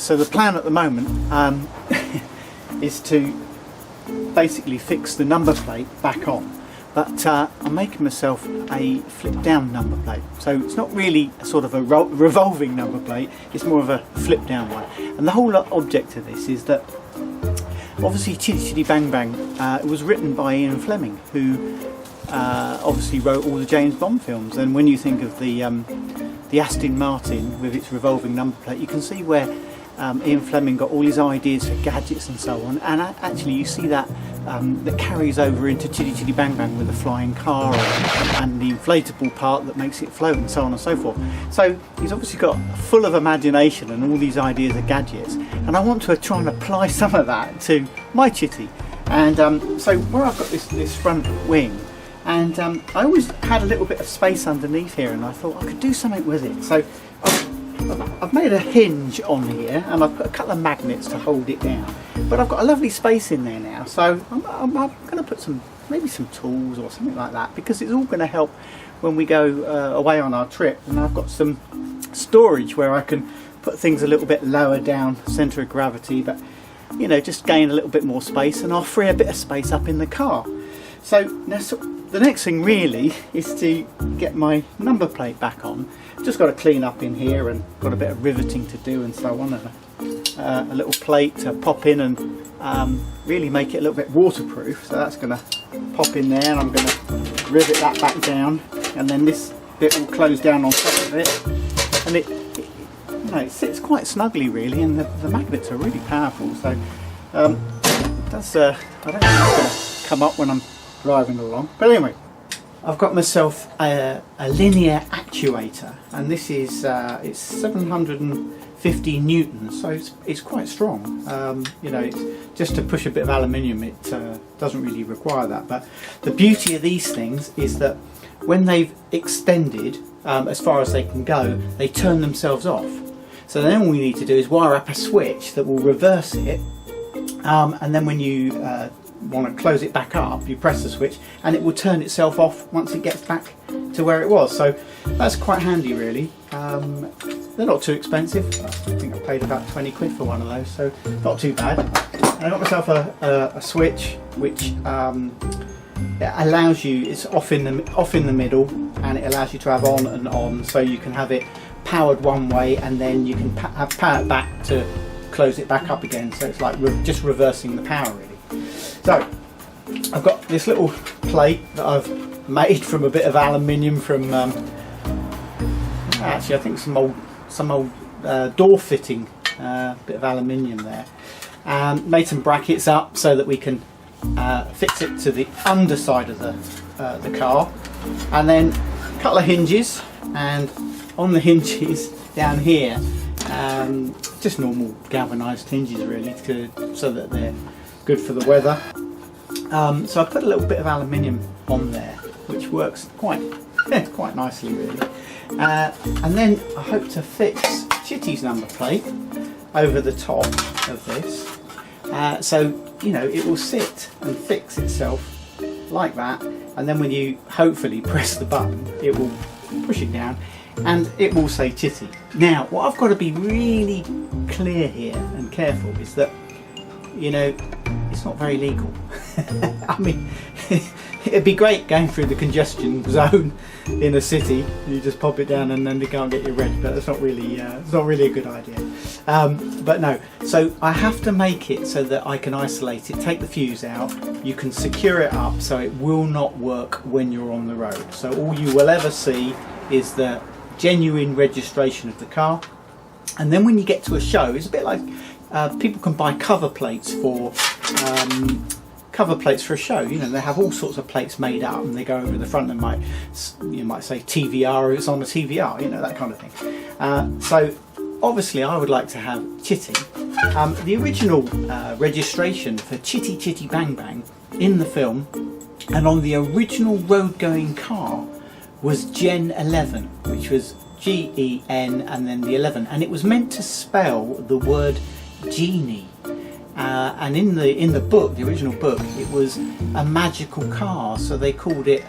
So the plan at the moment is to basically fix the number plate back on, but I'm making myself a flip down number plate. So it's not really a sort of a revolving number plate, it's more of a flip down one. And the whole object of this is that obviously Chitty Chitty Bang Bang, it was written by Flemming, who obviously wrote all the James Bond films. And when you think of the Aston Martin with its revolving number plate, you can see where Flemming got all his ideas for gadgets and so on, and actually you see that that carries over into Chitty Chitty Bang Bang with the flying car and the inflatable part that makes it float and so on and so forth. So he's obviously got full of imagination and all these ideas of gadgets, and I want to try and apply some of that to my Chitty. And so where I've got this front wing, and I always had a little bit of space underneath here, and I thought I could do something with it. So I've made a hinge on here, and I've put a couple of magnets to hold it down, but I've got a lovely space in there now. So I'm going to put maybe some tools or something like that, because it's all going to help when we go away on our trip. And I've got some storage where I can put things a little bit lower down centre of gravity, but you know, just gain a little bit more space, and I'll free a bit of space up in the car. So now the next thing really is to get my number plate back on. Just got to clean up in here, and got a bit of riveting to do and so on, and a little plate to pop in and really make it a little bit waterproof. So that's going to pop in there, and I'm going to rivet that back down, and then this bit will close down on top of it, and it sits quite snugly really, and the magnets are really powerful. So that's I don't know how it's going to come up when I'm driving along, but anyway, I've got myself a linear actuator, and this is it's 750 newtons, so it's quite strong. You know, just to push a bit of aluminium, it doesn't really require that. But the beauty of these things is that when they've extended as far as they can go, they turn themselves off. So then all we need to do is wire up a switch that will reverse it, and then when you want to close it back up, you press the switch and it will turn itself off once it gets back to where it was. So that's quite handy really. They're not too expensive. I think I paid about 20 quid for one of those, so not too bad. And I got myself a switch which it allows you, it's off in the middle, and it allows you to have on and on, so you can have it powered one way and then you can have power back to close it back up again. So it's like just reversing the power really. So I've got this little plate that I've made from a bit of aluminium from actually I think some old door fitting, bit of aluminium there, and made some brackets up so that we can fix it to the underside of the car, and then a couple of hinges, and on the hinges down here just normal galvanised hinges really, so that they're good for the weather. So I put a little bit of aluminium on there, which works quite nicely really. And then I hope to fix Chitty's number plate over the top of this, so you know it will sit and fix itself like that. And then when you hopefully press the button, it will push it down, and it will say Chitty. Now, what I've got to be really clear here and careful is that, you know, it's not very legal. I mean, it'd be great going through the congestion zone in a city. You just pop it down and then they can't get you red, but it's not really a good idea. But no, so I have to make it so that I can isolate it, take the fuse out. You can secure it up so it will not work when you're on the road. So all you will ever see is the genuine registration of the car. And then when you get to a show, it's a bit like people can buy cover plates for a show. You know, they have all sorts of plates made up, and they go over the front and you might say TVR, it's on a TVR, you know, that kind of thing. So obviously I would like to have Chitty. The original registration for Chitty Chitty Bang Bang in the film and on the original road going car was Gen 11, which was Gen and then the 11, and it was meant to spell the word genie. And in the book, the original book, it was a magical car, so they called it,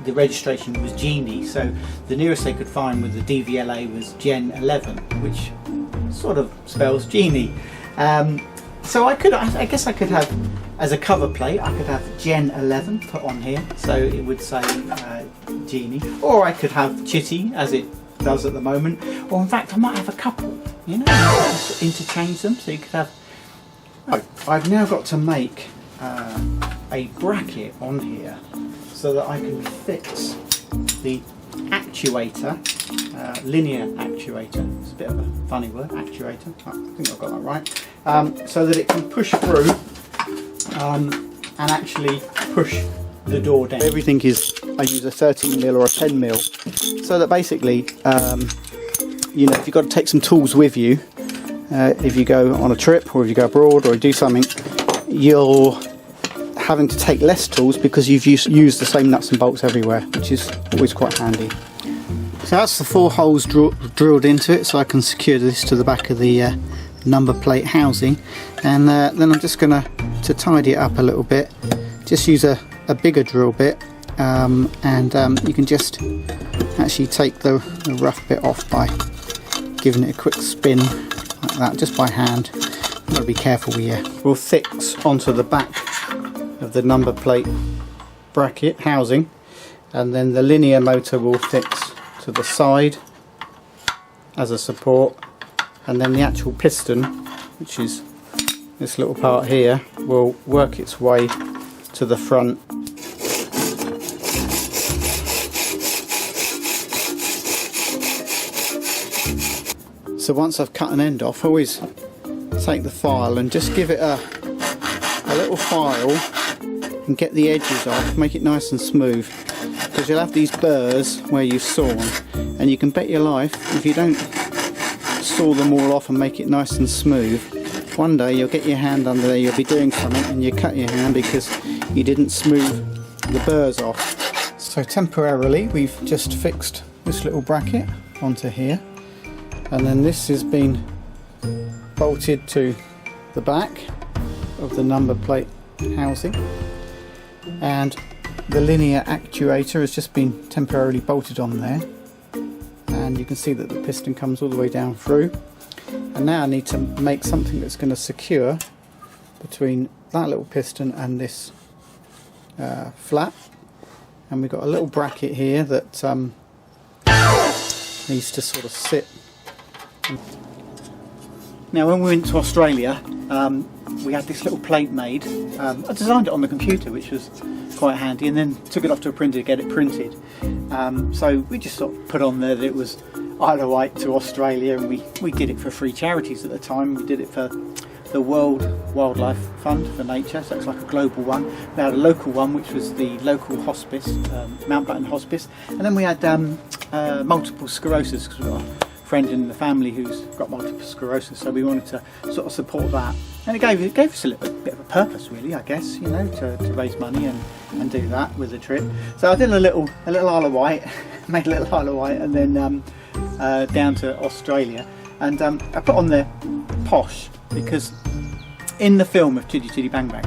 the registration was Genie, so the nearest they could find with the DVLA was Gen 11, which sort of spells genie. So I guess I could have, as a cover plate, I could have Gen 11 put on here, so it would say genie, or I could have Chitty, as it does at the moment, or in fact I might have a couple, you know, just interchange them, so you could have. Right, I've now got to make a bracket on here so that I can fix the actuator, linear actuator. It's a bit of a funny word, actuator. I think I've got that right. So that it can push through and actually push the door down. Everything is, I use a 13mm or a 10mm, so that basically, you know, if you've got to take some tools with you, if you go on a trip or if you go abroad or do something, you're having to take less tools because you've used the same nuts and bolts everywhere, which is always quite handy. So that's the 4 holes drilled into it, so I can secure this to the back of the number plate housing, and then I'm just going to tidy it up a little bit, just use a bigger drill bit, and you can just actually take the rough bit off by giving it a quick spin like that, just by hand. You've got to be careful with your. We'll fix onto the back of the number plate bracket housing, and then the linear motor will fix to the side as a support, and then the actual piston, which is this little part here, will work its way to the front. So once I've cut an end off, I always take the file and just give it a little file and get the edges off, make it nice and smooth, because you'll have these burrs where you've sawn, and you can bet your life if you don't saw them all off and make it nice and smooth, one day you'll get your hand under there, you'll be doing something and you cut your hand because you didn't smooth the burrs off. So temporarily we've just fixed this little bracket onto here, and then this has been bolted to the back of the number plate housing, and the linear actuator has just been temporarily bolted on there, and you can see that the piston comes all the way down through. And now I need to make something that's going to secure between that little piston and this flap, and we've got a little bracket here that needs to sort of sit. Now when we went to Australia, we had this little plate made. I designed it on the computer, which was quite handy, and then took it off to a printer to get it printed. So we just sort of put on there that it was Isle of Wight to Australia, and we did it for free charities at the time. We did it for the World Wildlife Fund for Nature, so it's like a global one. We had a local one, which was the local hospice, Mountbatten Hospice, and then we had multiple sclerosis, because we've got a friend in the family who's got multiple sclerosis, so we wanted to sort of support that. And it gave us a little bit of a purpose, really, I guess, you know, to raise money and do that with the trip. So I did a little Isle of Wight, made a little Isle of Wight, and then down to Australia, and I put on there posh, because in the film of Chitty Chitty Bang Bang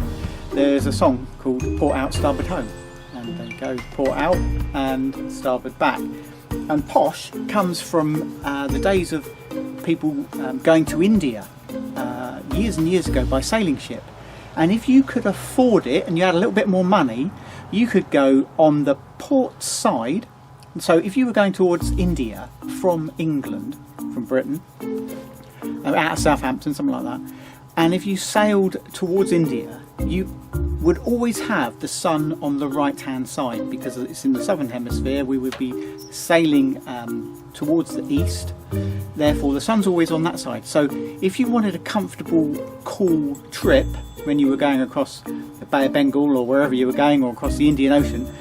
there's a song called Port Out Starboard Home, and they go port out and starboard back, and posh comes from the days of people going to India years and years ago by sailing ship, and if you could afford it and you had a little bit more money, you could go on the port side. So if you were going towards India from England, from Britain, out of Southampton, something like that, and if you sailed towards India, you would always have the sun on the right hand side, because it's in the southern hemisphere. We would be sailing towards the east, therefore the sun's always on that side. So if you wanted a comfortable, cool trip when you were going across the Bay of Bengal or wherever you were going, or across the Indian Ocean,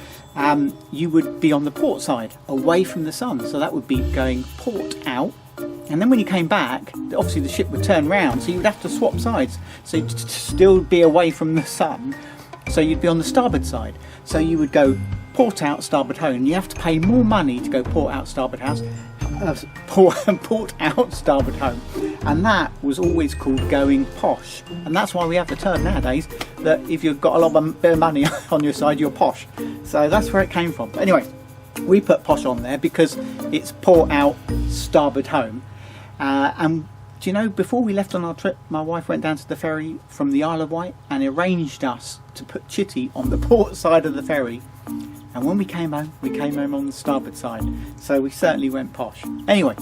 you would be on the port side, away from the sun. So that would be going port out, and then when you came back, obviously the ship would turn round, so you would have to swap sides, so you'd still be away from the sun, so you'd be on the starboard side. So you would go port out, starboard home, and you have to pay more money to go port out, starboard house, port out, starboard home, and that was always called going posh. And that's why we have the term nowadays that if you've got a lot of bit of money on your side, you're posh. So that's where it came from. But anyway, we put posh on there because it's port out, starboard home, and do you know, before we left on our trip, my wife went down to the ferry from the Isle of Wight and arranged us to put Chitty on the port side of the ferry. And when we came home on the starboard side. So we certainly went posh. Anyway,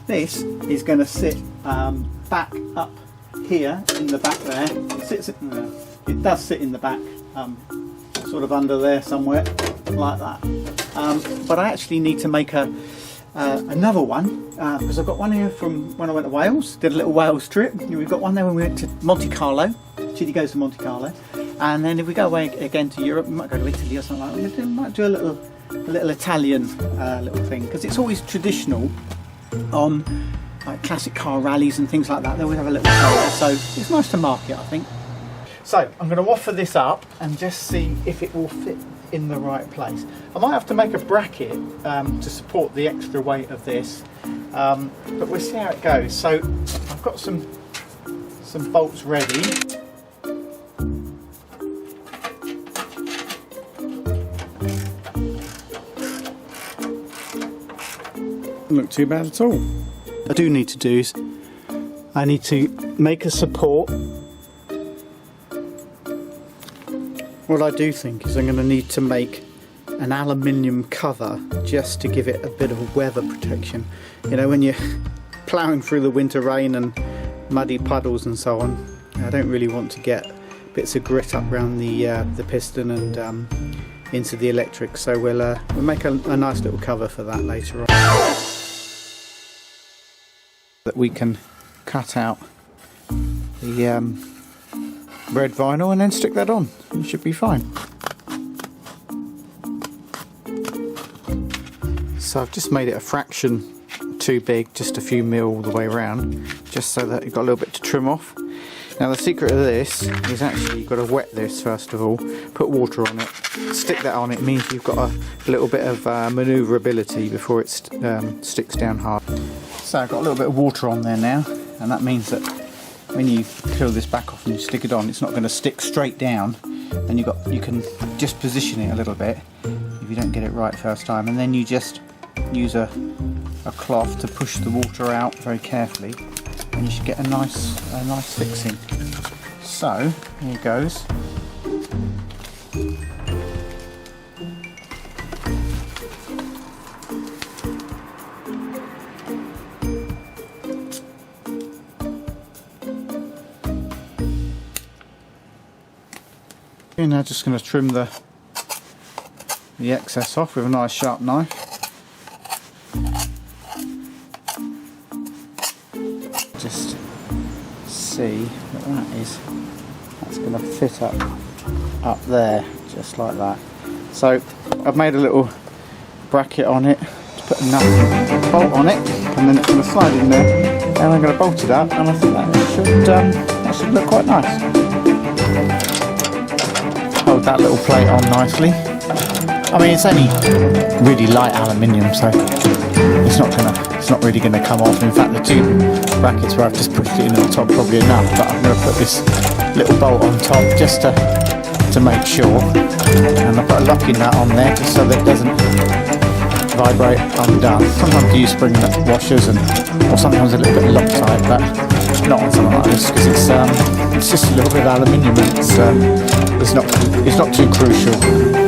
this is going to sit back up here in the back there. It does sit in the back, sort of under there somewhere, like that. But I actually need to make another one, because I've got one here from when I went to Wales, did a little Wales trip. We've got one there when we went to Monte Carlo. Chitty goes to Monte Carlo. And then if we go away again to Europe, we might go to Italy or something like that. We might do a little Italian little thing, because it's always traditional on like classic car rallies and things like that. They always have a little car, so it's nice to mark it, I think. So I'm going to offer this up and just see if it will fit in the right place. I might have to make a bracket to support the extra weight of this, but we'll see how it goes. So I've got some bolts ready. Look too bad at all. What I do need to do is I need to make a support. What I do think is I'm going to need to make an aluminium cover just to give it a bit of weather protection. You know, when you're ploughing through the winter rain and muddy puddles and so on, I don't really want to get bits of grit up around the piston and into the electric. So we'll make a nice little cover for that later on. That we can cut out the red vinyl and then stick that on. It should be fine. So I've just made it a fraction too big, just a few mil all the way around, just so that you've got a little bit to trim off. Now the secret of this is actually you've got to wet this first of all, put water on it, stick that on. It means you've got a little bit of manoeuvrability before it sticks down hard. So I've got a little bit of water on there now, and that means that when you peel this back off and you stick it on, it's not going to stick straight down, and you can just position it a little bit if you don't get it right first time, and then you just use a cloth to push the water out very carefully, and you should get a nice fixing. So here goes. You're now just going to trim the excess off with a nice sharp knife. Just see what that is. That's going to fit up there, just like that. So I've made a little bracket on it to put enough bolt on it, and then it's going to slide in there, and I'm going to bolt it up, and I think that should look quite nice. Hold that little plate on nicely. I mean, it's only really light aluminium, so it's not really going to come off. In fact, the two brackets where I've just pushed it in at the top probably enough, but I'm going to put this little bolt on top just to make sure, and I've put a locking nut on there just so that it doesn't vibrate undone. Sometimes you use spring washers or sometimes a little bit of Loctite, but not on something like this because it's just a little bit of aluminium. It's not too crucial.